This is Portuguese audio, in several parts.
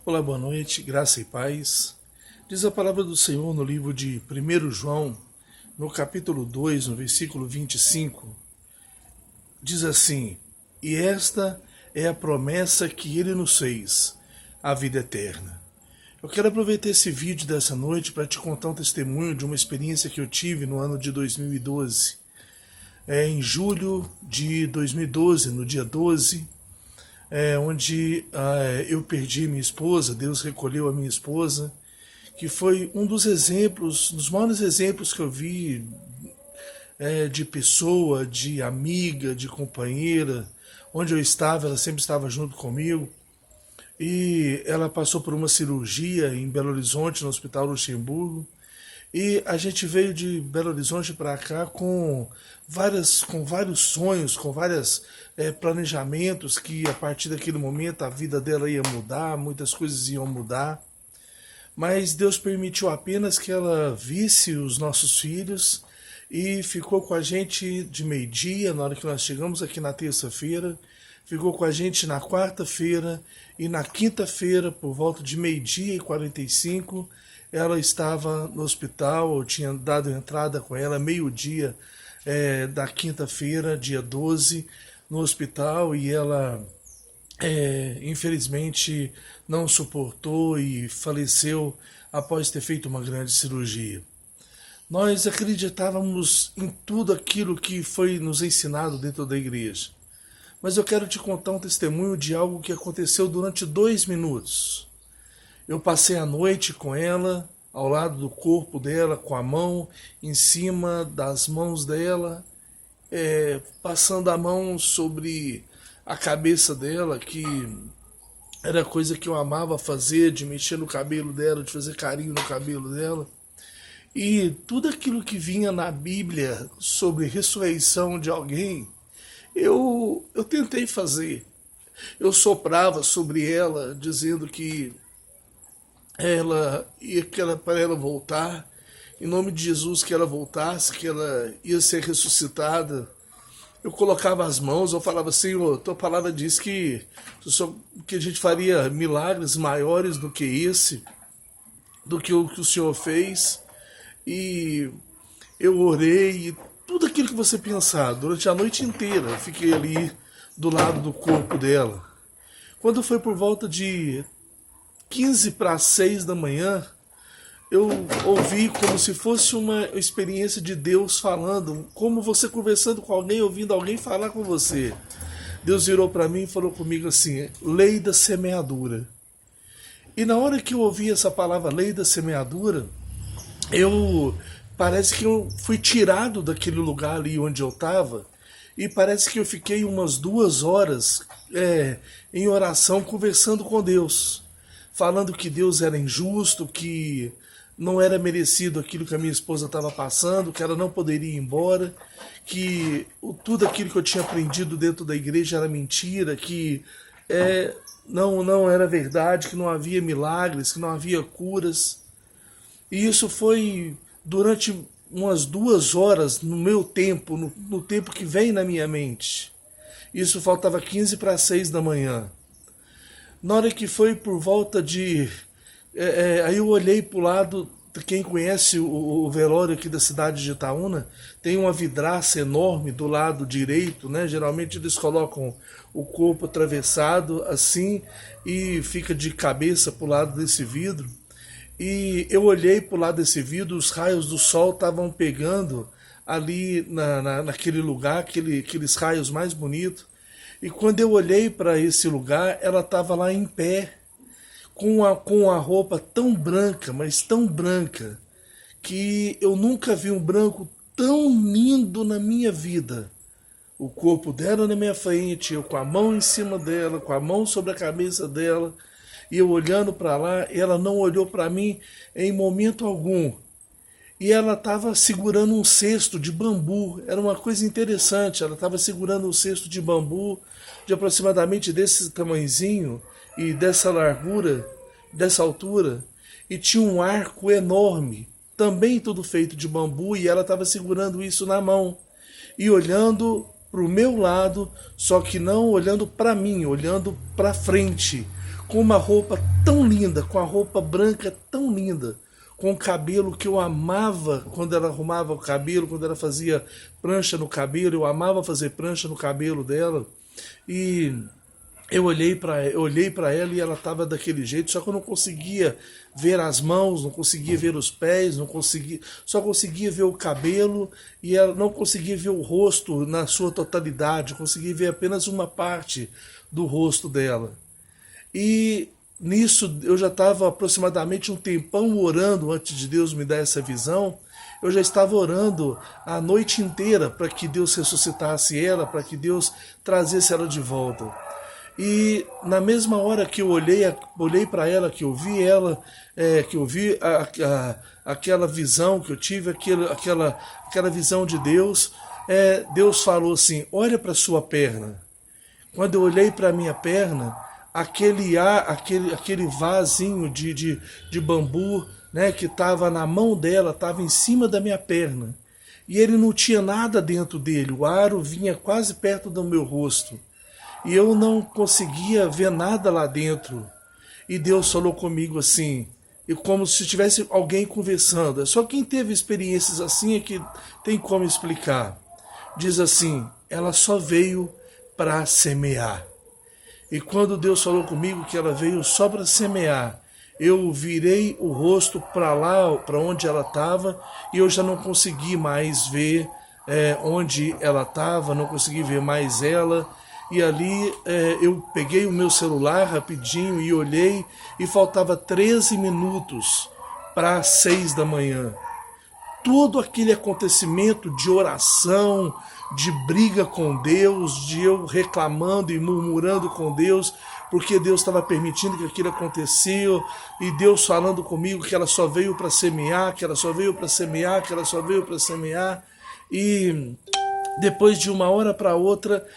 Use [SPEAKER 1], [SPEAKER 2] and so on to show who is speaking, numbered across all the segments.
[SPEAKER 1] Olá, boa noite, graça e paz. Diz a palavra do Senhor no livro de 1 João, no capítulo 2, no versículo 25. Diz assim: E esta é a promessa que ele nos fez, a vida eterna. Eu quero aproveitar esse vídeo dessa noite para te contar um testemunho de uma experiência que eu tive no ano de 2012. Em julho de 2012, no dia 12, onde eu perdi minha esposa, Deus recolheu a minha esposa, que foi um dos exemplos, dos maiores exemplos que eu vi de pessoa, de amiga, de companheira. Onde eu estava, ela sempre estava junto comigo. E ela passou por uma cirurgia em Belo Horizonte, no Hospital Luxemburgo. E a gente veio de Belo Horizonte para cá com vários sonhos, com vários planejamentos que a partir daquele momento a vida dela ia mudar, muitas coisas iam mudar. Mas Deus permitiu apenas que ela visse os nossos filhos e ficou com a gente de meio-dia, na hora que nós chegamos aqui na terça-feira, ficou com a gente na quarta-feira e na quinta-feira, por volta de meio-dia e 45, ela estava no hospital. Eu tinha dado entrada com ela meio-dia da quinta-feira, dia 12, no hospital, e ela infelizmente não suportou e faleceu após ter feito uma grande cirurgia. Nós acreditávamos em tudo aquilo que foi nos ensinado dentro da igreja. Mas eu quero te contar um testemunho de algo que aconteceu durante 2 minutos. Eu passei a noite com ela, ao lado do corpo dela, com a mão em cima das mãos dela, passando a mão sobre a cabeça dela, que era coisa que eu amava fazer, de mexer no cabelo dela, de fazer carinho no cabelo dela. E tudo aquilo que vinha na Bíblia sobre ressurreição de alguém, eu tentei fazer. Eu soprava sobre ela, dizendo que para ela voltar, em nome de Jesus, que ela voltasse, que ela ia ser ressuscitada. Eu colocava as mãos, eu falava: Senhor, tua palavra diz que a gente faria milagres maiores do que esse, do que o Senhor fez. E eu orei, e tudo aquilo que você pensar, durante a noite inteira, eu fiquei ali do lado do corpo dela. Quando foi por volta de 15 para 6 da manhã, eu ouvi como se fosse uma experiência de Deus falando, como você conversando com alguém, ouvindo alguém falar com você. Deus virou para mim e falou comigo assim: lei da semeadura. E na hora que eu ouvi essa palavra, lei da semeadura, parece que eu fui tirado daquele lugar ali onde eu estava, e parece que eu fiquei umas 2 horas em oração, conversando com Deus, falando que Deus era injusto, que não era merecido aquilo que a minha esposa estava passando, que ela não poderia ir embora, que tudo aquilo que eu tinha aprendido dentro da igreja era mentira, que não era verdade, que não havia milagres, que não havia curas. E isso foi durante umas 2 horas no meu tempo, no tempo que vem na minha mente. Isso faltava 15 para 6 da manhã. Na hora que foi por volta de... aí eu olhei para o lado. Quem conhece o velório aqui da cidade de Itaúna, tem uma vidraça enorme do lado direito, né? Geralmente eles colocam o corpo atravessado assim e fica de cabeça para o lado desse vidro. E eu olhei para o lado desse vidro, os raios do sol estavam pegando ali naquele lugar, aqueles raios mais bonitos. E quando eu olhei para esse lugar, ela estava lá em pé, com a roupa tão branca, mas tão branca, que eu nunca vi um branco tão lindo na minha vida. O corpo dela na minha frente, eu com a mão em cima dela, com a mão sobre a cabeça dela, e eu olhando para lá. Ela não olhou para mim em momento algum. E ela estava segurando um cesto de bambu. Era uma coisa interessante. Ela estava segurando um cesto de bambu de aproximadamente desse tamanhozinho e dessa largura, dessa altura. E tinha um arco enorme, também todo feito de bambu, e ela estava segurando isso na mão e olhando para o meu lado, só que não olhando para mim, olhando para frente, com uma roupa tão linda, com a roupa branca tão linda, com o cabelo que eu amava quando ela arrumava o cabelo, quando ela fazia prancha no cabelo, eu amava fazer prancha no cabelo dela. E eu olhei para ela e ela estava daquele jeito, só que eu não conseguia ver as mãos, não conseguia ver os pés, não conseguia, só conseguia ver o cabelo e ela não conseguia ver o rosto na sua totalidade, conseguia ver apenas uma parte do rosto dela. E nisso eu já estava aproximadamente um tempão orando antes de Deus me dar essa visão. Eu já estava orando a noite inteira para que Deus ressuscitasse ela, para que Deus trazesse ela de volta. E na mesma hora que eu olhei para ela, que eu vi ela, que eu vi aquela visão que eu tive, aquela visão de Deus, Deus falou assim: olha para sua perna. Quando eu olhei para a minha perna, aquele vasinho de bambu, né, que estava na mão dela, estava em cima da minha perna. E ele não tinha nada dentro dele, o aro vinha quase perto do meu rosto. E eu não conseguia ver nada lá dentro. E Deus falou comigo assim, e como se tivesse alguém conversando. Só quem teve experiências assim é que tem como explicar. Diz assim: ela só veio para semear. E quando Deus falou comigo que ela veio só para semear, eu virei o rosto para lá, para onde ela estava, e eu já não consegui mais ver onde ela estava, não consegui ver mais ela. E ali eu peguei o meu celular rapidinho e olhei, e faltava 13 minutos para as 6 da manhã. Todo aquele acontecimento de oração, de briga com Deus, de eu reclamando e murmurando com Deus, porque Deus estava permitindo que aquilo acontecesse, e Deus falando comigo que ela só veio para semear, que ela só veio para semear, que ela só veio para semear. E depois de uma hora para outra,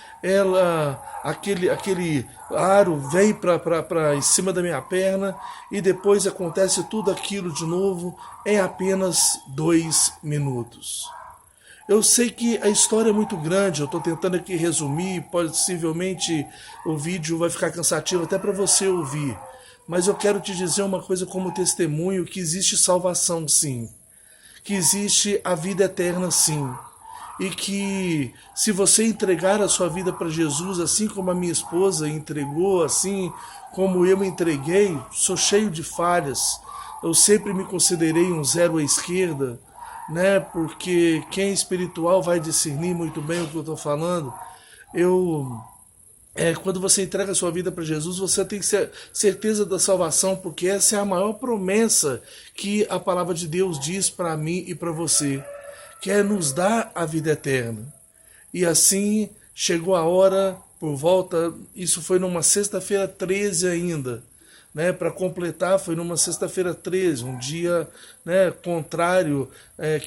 [SPEAKER 1] aquele aro vem para em cima da minha perna, e depois acontece tudo aquilo de novo em apenas 2 minutos. Eu sei que a história é muito grande, eu estou tentando aqui resumir, possivelmente o vídeo vai ficar cansativo até para você ouvir, mas eu quero te dizer uma coisa como testemunho, que existe salvação sim, que existe a vida eterna sim, e que se você entregar a sua vida para Jesus, assim como a minha esposa entregou, assim como eu me entreguei, sou cheio de falhas, eu sempre me considerei um zero à esquerda, né? Porque quem é espiritual vai discernir muito bem o que eu estou falando. Quando você entrega a sua vida para Jesus, você tem certeza da salvação, porque essa é a maior promessa que a palavra de Deus diz para mim e para você, que é nos dar a vida eterna. E assim chegou a hora, por volta, isso foi numa sexta-feira 13 ainda, né, para completar, foi numa sexta-feira 13, um dia, né, contrário,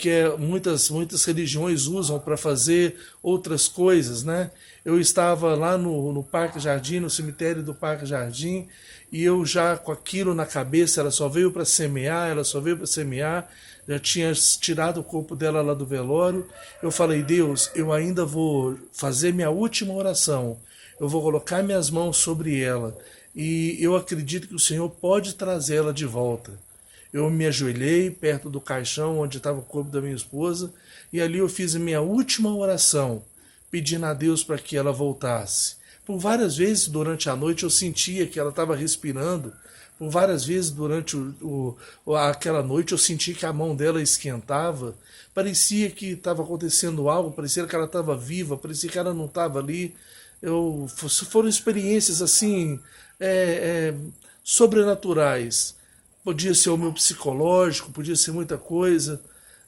[SPEAKER 1] que muitas religiões usam para fazer outras coisas, né? Eu estava lá no Parque Jardim, no cemitério do Parque Jardim, e eu já com aquilo na cabeça, ela só veio para semear, já tinha tirado o corpo dela lá do velório. Eu falei: Deus, eu ainda vou fazer minha última oração, eu vou colocar minhas mãos sobre ela, e eu acredito que o Senhor pode trazê-la de volta. Eu me ajoelhei perto do caixão onde estava o corpo da minha esposa, e ali eu fiz a minha última oração, pedindo a Deus para que ela voltasse. Por várias vezes durante a noite eu sentia que ela estava respirando, por várias vezes durante aquela noite eu senti que a mão dela esquentava, parecia que estava acontecendo algo, parecia que ela estava viva, parecia que ela não estava ali. Foram experiências assim, sobrenaturais. Podia ser o meu psicológico, podia ser muita coisa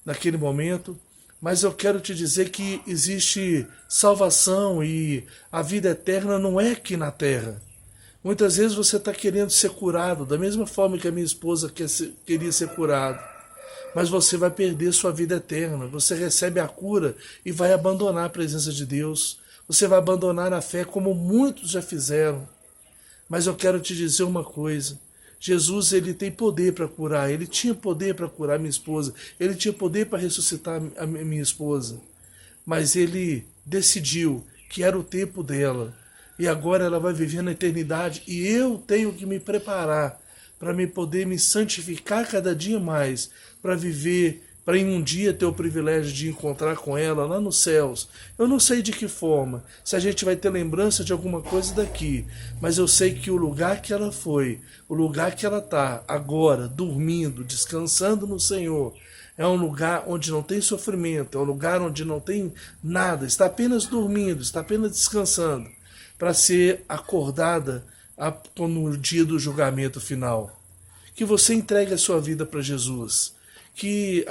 [SPEAKER 1] naquele momento, mas eu quero te dizer que existe salvação, e a vida eterna não é aqui na terra. Muitas vezes você está querendo ser curado, da mesma forma que a minha esposa queria ser curada, mas você vai perder sua vida eterna. Você recebe a cura e vai abandonar a presença de Deus. Você vai abandonar a fé, como muitos já fizeram. Mas eu quero te dizer uma coisa: Jesus, ele tem poder para curar, ele tinha poder para curar minha esposa, ele tinha poder para ressuscitar a minha esposa, mas ele decidiu que era o tempo dela, e agora ela vai viver na eternidade, e eu tenho que me preparar para me poder me santificar cada dia mais, para viver, para em um dia ter o privilégio de encontrar com ela lá nos céus. Eu não sei de que forma, se a gente vai ter lembrança de alguma coisa daqui, mas eu sei que o lugar que ela foi, o lugar que ela está agora, dormindo, descansando no Senhor, é um lugar onde não tem sofrimento, é um lugar onde não tem nada, está apenas dormindo, está apenas descansando, para ser acordada no dia do julgamento final. Que você entregue a sua vida para Jesus. Que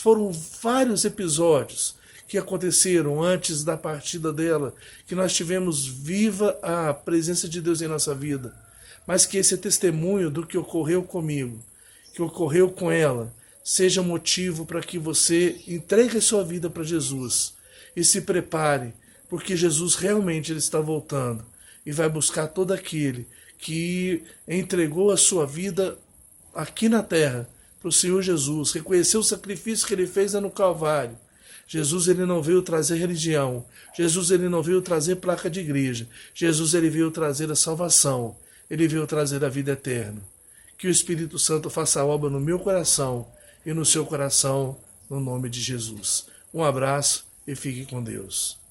[SPEAKER 1] foram vários episódios que aconteceram antes da partida dela, que nós tivemos viva a presença de Deus em nossa vida, mas que esse testemunho do que ocorreu comigo, que ocorreu com ela, seja motivo para que você entregue a sua vida para Jesus e se prepare, porque Jesus realmente ele está voltando e vai buscar todo aquele que entregou a sua vida aqui na terra para o Senhor Jesus, reconheceu o sacrifício que ele fez no Calvário. Jesus ele não veio trazer religião, Jesus ele não veio trazer placa de igreja, Jesus ele veio trazer a salvação, ele veio trazer a vida eterna. Que o Espírito Santo faça a obra no meu coração e no seu coração, no nome de Jesus. Um abraço e fique com Deus.